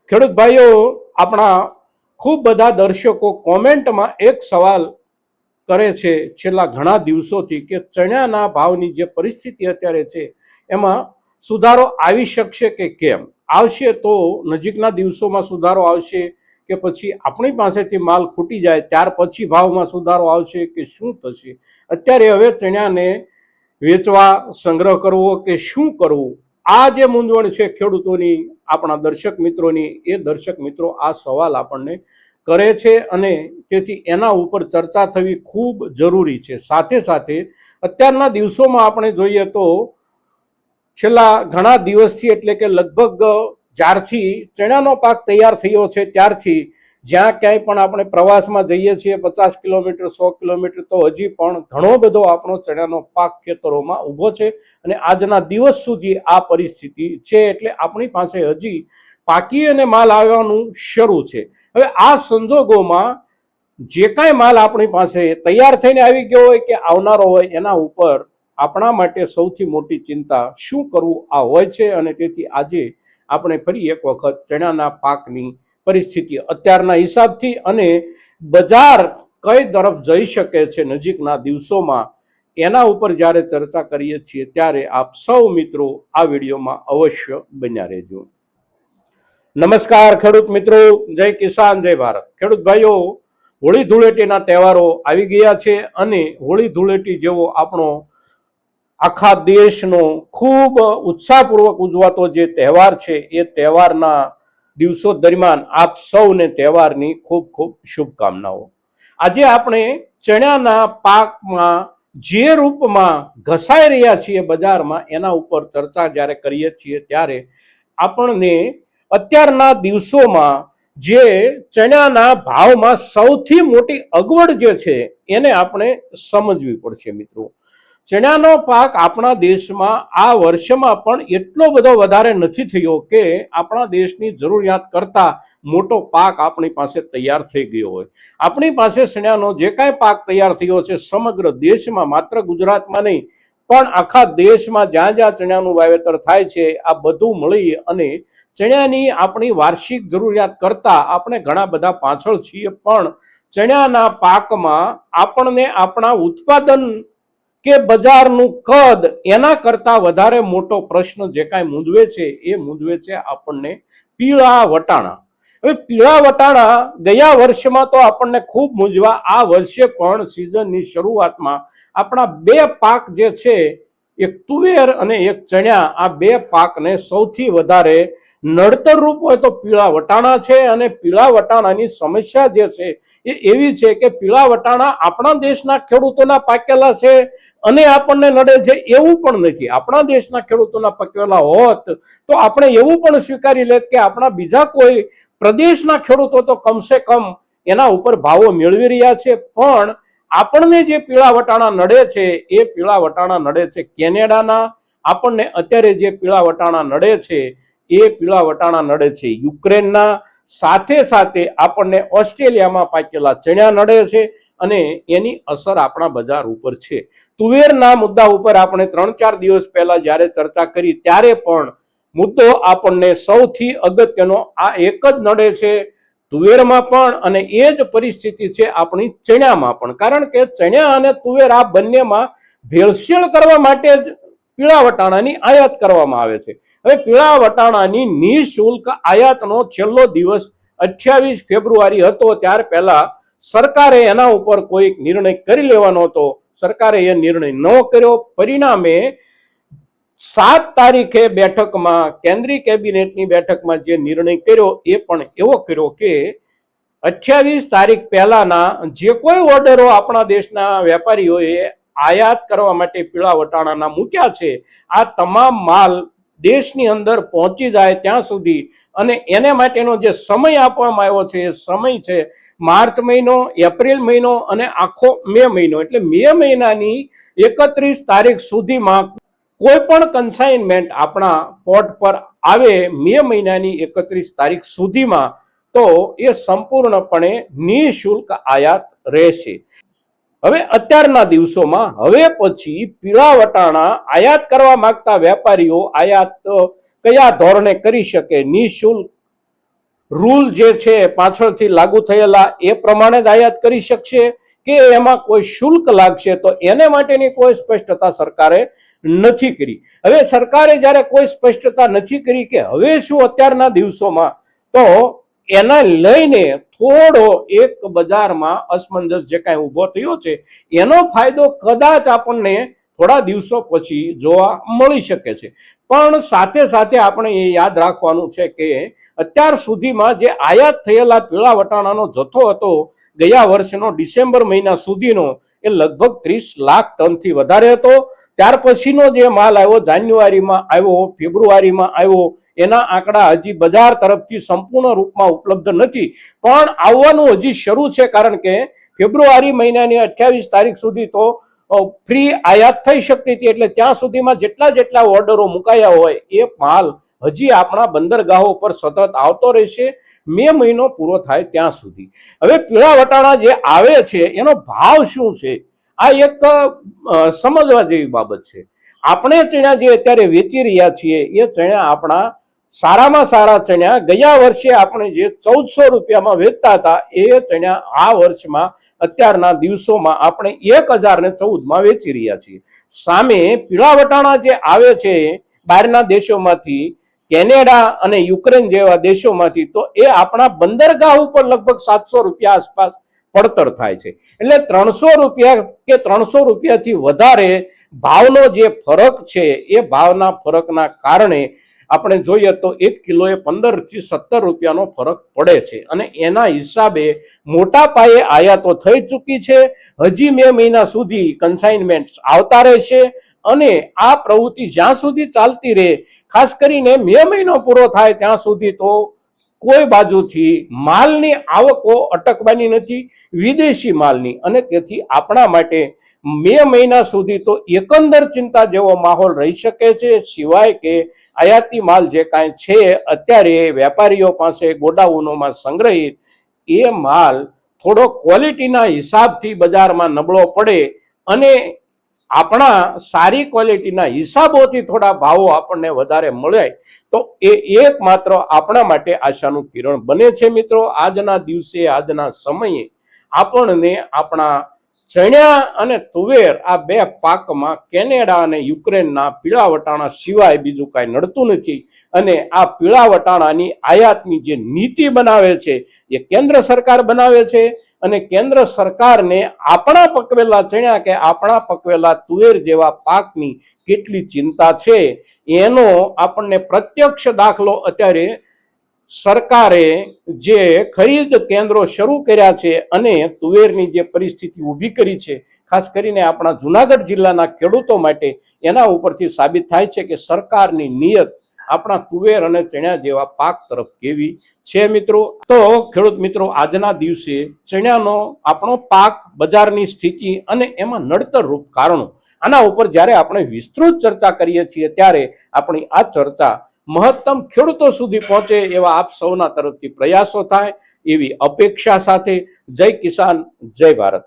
ખેડૂત ભાઈઓ, આપણા ખૂબ બધા દર્શકો કોમેન્ટમાં એક સવાલ કરે છે છેલ્લા ઘણા દિવસોથી કે ચણાના ભાવની જે પરિસ્થિતિ અત્યારે છે એમાં સુધારો આવી શકશે કે કેમ? આવશે તો નજીકના દિવસોમાં સુધારો આવશે કે પછી આપણી પાસેથી માલ ખૂટી જાય ત્યાર પછી ભાવમાં સુધારો આવશે કે શું થશે? અત્યારે હવે ચણાને વેચવા, સંગ્રહ કરવો કે શું કરવું, આ જે મૂંઝવણ છે ખેડૂતોની, આપણા દર્શક મિત્રોની, એ દર્શક મિત્રો આ સવાલ આપણને કરે છે અને તેથી એના ઉપર ચર્ચા થવી ખૂબ જરૂરી છે। સાથે સાથે અત્યારના દિવસોમાં આપણે જોઈએ તો છેલ્લા ઘણા દિવસથી, એટલે કે લગભગ જ્યારથી ચણાનો પાક તૈયાર થયો છે ત્યારથી જ્યાં ક્યાંય પણ આપણે પ્રવાસમાં જઈએ છીએ 50 કિલોમીટર 100 કિલોમીટર, તો હજી પણ ઘણો બધો આપણો ચણાનો પાક ખેતરોમાં ઊભો છે અને આજના દિવસ સુધી આ પરિસ્થિતિ છે। એટલે આપણી પાસે હજી પાકી અને માલ આવવાનું શરૂ છે। હવે આ સંજોગોમાં જે કાંઈ માલ આપણી પાસે તૈયાર થઈને આવી ગયો હોય કે આવનારો હોય એના ઉપર આપણા માટે સૌથી મોટી ચિંતા શું કરવું આ હોય છે। અને તેથી આજે આપણે ફરી એક વખત ચણાના પાકની પરિસ્થિતિ અત્યારના હિસાબથી અને બજાર કઈ તરફ જઈ શકે છે નજીકના દિવસોમાં, એના ઉપર જ્યારે ચર્ચા કરીએ છીએ ત્યારે આપ સૌ મિત્રો આ વિડીયોમાં અવશ્ય બન્યા રહેજો। નમસ્કાર ખેડૂત મિત્રો, જય કિસાન, જય ભારત। ખેડૂત ભાઈઓ, હોળી ધૂળેટીના તહેવારો આવી ગયા છે અને હોળી ધૂળેટી જેવો આપણો આખા દેશનો ખૂબ ઉત્સાહપૂર્વક ઉજવાતો જે તહેવાર છે એ તહેવારના દિવસો દરમિયાન આપ સૌને તહેવારની ખૂબ ખૂબ શુભકામનાઓ। આજે આપણે ચણાના પાકમાં જે રૂપમાં ઘસાઈ રહ્યા છીએ બજારમાં એના ઉપર ચર્ચા જ્યારે કરીએ છીએ ત્યારે આપણને અત્યારના દિવસોમાં જે ચણાના ભાવમાં સૌથી મોટી અગવડ જે છે એને આપણે સમજવી પડશે મિત્રો। ચણાનો પાક આપણા દેશમાં આ વર્ષમાં પણ એટલો બધો વધારે નથી થયો કે આપણા દેશની જરૂરિયાત કરતાં મોટો પાક આપણી પાસે તૈયાર થઈ ગયો હોય। આપણી પાસે ચણાનો જે કાંઈ પાક તૈયાર થયો છે સમગ્ર દેશમાં, માત્ર ગુજરાતમાં નહીં પણ આખા દેશમાં જ્યાં જ્યાં ચણાનું વાવેતર થાય છે આ બધું મળી અને ચણાની આપણી વાર્ષિક જરૂરિયાત કરતાં આપણે ઘણા બધા પાછળ છીએ। પણ ચણાના પાકમાં આપણને આપણા ઉત્પાદન કે બજારનું કદ એના કરતાં વધારે મોટો પ્રશ્ન જે કાંઈ મૂંઝવે છે એ મૂંઝવે છે આપણને પીળા વટાણા। હવે પીળા વટાણા ગયા વર્ષમાં તો આપણને ખૂબ મૂંઝવા, આ વર્ષે પણ સિઝનની શરૂઆતમાં આપણા બે પાક જે છે, એક તુવેર અને એક ચણા, આ બે પાકને સૌથી વધારે નડતર રૂપ હોય તો પીળા વટાણા છે। અને પીળા વટાણાની સમસ્યા જે છે એ એવી છે કે પીળા વટાણા આપણા દેશના ખેડૂતોના પાકેલા છે અને આપણને નડે છે એવું પણ નથી। આપણા દેશના ખેડૂતોના પકેલા હોત તો આપણે એવું પણ સ્વીકારી લેત કે આપણા બીજા કોઈ પ્રદેશના ખેડૂતો તો કમસે કમ એના ઉપર ભાવો મેળવી રહ્યા છે। પણ આપણને જે પીળા વટાણા નડે છે એ પીળા વટાણા નડે છે કેનેડાના। આપણને અત્યારે જે પીળા વટાણા નડે છે એ પીળા વટાણા નડે છે યુક્રેનના। સાથે સાથે આપણને ઓસ્ટ્રેલિયામાં પાકેલા ચણા નડે છે અને એની અસર આપણા બજાર ઉપર છે। તુવેરના મુદ્દા ઉપર આપણે 3-4 દિવસ પહેલા જ્યારે ચર્ચા કરી ત્યારે પણ મુદ્દો આપણને સૌથી અગત્યનો આ એક જ નડે છે તુવેરમાં પણ, અને એ જ પરિસ્થિતિ છે આપણી ચણામાં પણ। કારણ કે ચણા અને તુવેર આ બંનેમાં ભેળસેળ કરવા માટે જ પીળા વટાણાની આયાત કરવામાં આવે છે। હવે પીળા વટાણાની નિઃશુલ્ક આયાતનો છેલ્લો દિવસ 28 ફેબ્રુઆરી હતો, ત્યાર પહેલા સરકારે એના ઉપર કોઈ નિર્ણય કરી લેવાનો હતો, સરકારે એ નિર્ણય ન કર્યો। પરિણામે 7 તારીખે બેઠકમાં, કેન્દ્રીય કેબિનેટની બેઠકમાં જે નિર્ણય કર્યો એ પણ એવો કર્યો કે 28 તારીખ પહેલાના જે કોઈ ઓર્ડરો આપણા દેશના વેપારીઓએ આયાત કરવા માટે પીળા વટાણાના મૂક્યા છે, આ તમામ માલ દેશની અંદર પહોંચી જાય ત્યાં સુધી અને એને માટેનો જે સમય આપવામાં આવ્યો છે એ સમય છે માર્ચ મહિનો, એપ્રિલ મહિનો અને આખો મે મહિનો। એટલે મે મહિનાની 31 તારીખ સુધીમાં કોઈ પણ કન્સાઇનમેન્ટ આપણા પોર્ટ પર આવે મે મહિનાની 31 તારીખ સુધીમાં, તો એ સંપૂર્ણપણે નિઃશુલ્ક આયાત રહેશે। હવે અત્યારના દિવસોમાં હવે પછી પીળા વટાણા આયાત કરવા માંગતા વેપારીઓ આયાત કયા ધોરણે કરી શકે? નિઃશુલ્ક રૂલ જે છે પાછળથી લાગુ થયેલા એ પ્રમાણે જ આયાત કરી શકશે કે એમાં કોઈ શુલ્ક લાગશે, તો એને માટેની કોઈ સ્પષ્ટતા સરકારે નથી કરી. હવે સરકારે જ્યારે કોઈ સ્પષ્ટતા નથી કરી કે હવે શું અત્યારના દિવસોમાં, તો એના લઈને થોડો એક બજારમાં અસમંજસ જે કાંઈ ઊભો થયો છે એનો ફાયદો કદાચ આપણને થોડા દિવસો પછી જોવા મળી શકે છે. પણ સાથે સાથે આપણે એ યાદ રાખવાનું છે કે અત્યાર સુધીમાં જે આયાત થયેલા પીળા વટાણાનો જથ્થો હતો ગયા વર્ષનો ડિસેમ્બર મહિના સુધીનો, એ લગભગ 30 લાખ ટનથી વધારે હતો. ત્યાર પછીનો જે માલ આવ્યો, જાન્યુઆરીમાં આવ્યો, ફેબ્રુઆરીમાં આવ્યો, એના આંકડા હજી બજાર તરફથી સંપૂર્ણ રૂપમાં ઉપલબ્ધ નથી, પણ આવવાનું હજી શરૂ છે. કારણ કે ફેબ્રુઆરી મહિનાની 28 તારીખ સુધી તો ફ્રી આયાત થઈ શકતી હતી, એટલે ત્યાં સુધીમાં જેટલા ઓર્ડરો મુકાયા હોય એ માલ હજી આપણા બંદરગાહો પર સતત આવતો રહેશે મે મહિનો પૂરો થાય ત્યાં સુધી. હવે પીળા વટાણા જે આવે છે એનો ભાવ શું છે, આ એક સમજવા જેવી બાબત છે. આપણે ચણા જે અત્યારે વેચી રહ્યા છીએ એ ચણા આપણા સારામાં સારા ચણા ગયા વર્ષે આપણે જે 1400 રૂપિયામાં વેચતા હતા એ ચણા આ વર્ષમાં અત્યારના દિવસોમાં આપણે 1014માં વેચી રહ્યા છીએ. સામે પીળા વટાણા જે આવે છે બહારના દેશોમાંથી, કેનેડા અને યુક્રેન જેવા દેશોમાંથી, તો એ આપણા બંદરગાહ ઉપર લગભગ 700 રૂપિયા આસપાસ પડતર થાય છે. એટલે 300 રૂપિયા કે 300 રૂપિયાથી વધારે ભાવનો જે ફરક છે એ ભાવના ફરકના કારણે આપણે જોઈએ તો 1 કિલોએ 15 થી 17 રૂપિયાનો ફરક પડે છે. અને એના હિસાબે મોટા પાયે આયાતો થઈ ચૂકી છે. હજી મે મહિના સુધી કન્સાઇનમેન્ટ આવતા રહેશે અને આ પ્રવૃત્તિ જ્યાં સુધી ચાલતી રહે, ખાસ કરીને મે મહિનો પૂરો થાય ત્યાં સુધી, તો કોઈ બાજુથી માલની આવકો અટકવાની નથી, વિદેશી માલની. અને તેથી આપણા માટે મે મહિના સુધી તો એકંદર ચિંતા જેવો માહોલ રહી શકે છે. સિવાય કે આયાતી માલ જે કાંઈ છે અત્યારે વેપારીઓ પાસે ગોડાઉનોમાં સંગ્રહિત, એ માલ થોડો ક્વોલિટીના હિસાબથી બજારમાં નબળો પડે અને આપણા સારી ક્વોલિટીના હિસાબોથી થોડા ભાવો આપણને વધારે મળે, તો એ એકમાત્ર આપણા માટે આશાનું કિરણ બને છે. મિત્રો, આજના દિવસે, આજના સમયે આપણને આપણા ચણ્યા અને તુવેર આ બે પાકમાં કેનેડા અને યુક્રેનના પીળા વટાણા સિવાય બીજું કાંઈ નડતું નથી. અને આ પીળા વટાણાની આયાતની જે નીતિ બનાવે છે એ કેન્દ્ર સરકાર બનાવે છે. અને કેન્દ્ર સરકારને આપણા પકવેલા ચણ્યા કે આપણા પકવેલા તુવેર જેવા પાકની કેટલી ચિંતા છે એનો આપણને પ્રત્યક્ષ દાખલો અત્યારે સરકારે જે ખરીદ કેન્દ્રો શરૂ કર્યા છે અને તુવેરની જે પરિસ્થિતિ ઊભી કરી છે, ખાસ કરીને આપણા જુનાગઢ જિલ્લાના ખેડૂતો માટે, એના ઉપરથી સાબિત થાય છે કે સરકારની નિયત આપણા તુવેર અને ચણા જેવા પાક તરફ કેવી છે. મિત્રો, તો ખેડૂત મિત્રો, આજના દિવસે ચણાનો આપણો પાક, બજારની સ્થિતિ અને એમાં નડતર રૂપ કારણો, આના ઉપર જ્યારે આપણે વિસ્તૃત ચર્ચા કરીએ છીએ ત્યારે આપણી આ ચર્ચા મહત્તમ ખેડૂતો સુધી પહોંચે એવા આપ સૌના તરફથી પ્રયાસો થાય એવી અપેક્ષા સાથે જય કિસાન, જય ભારત.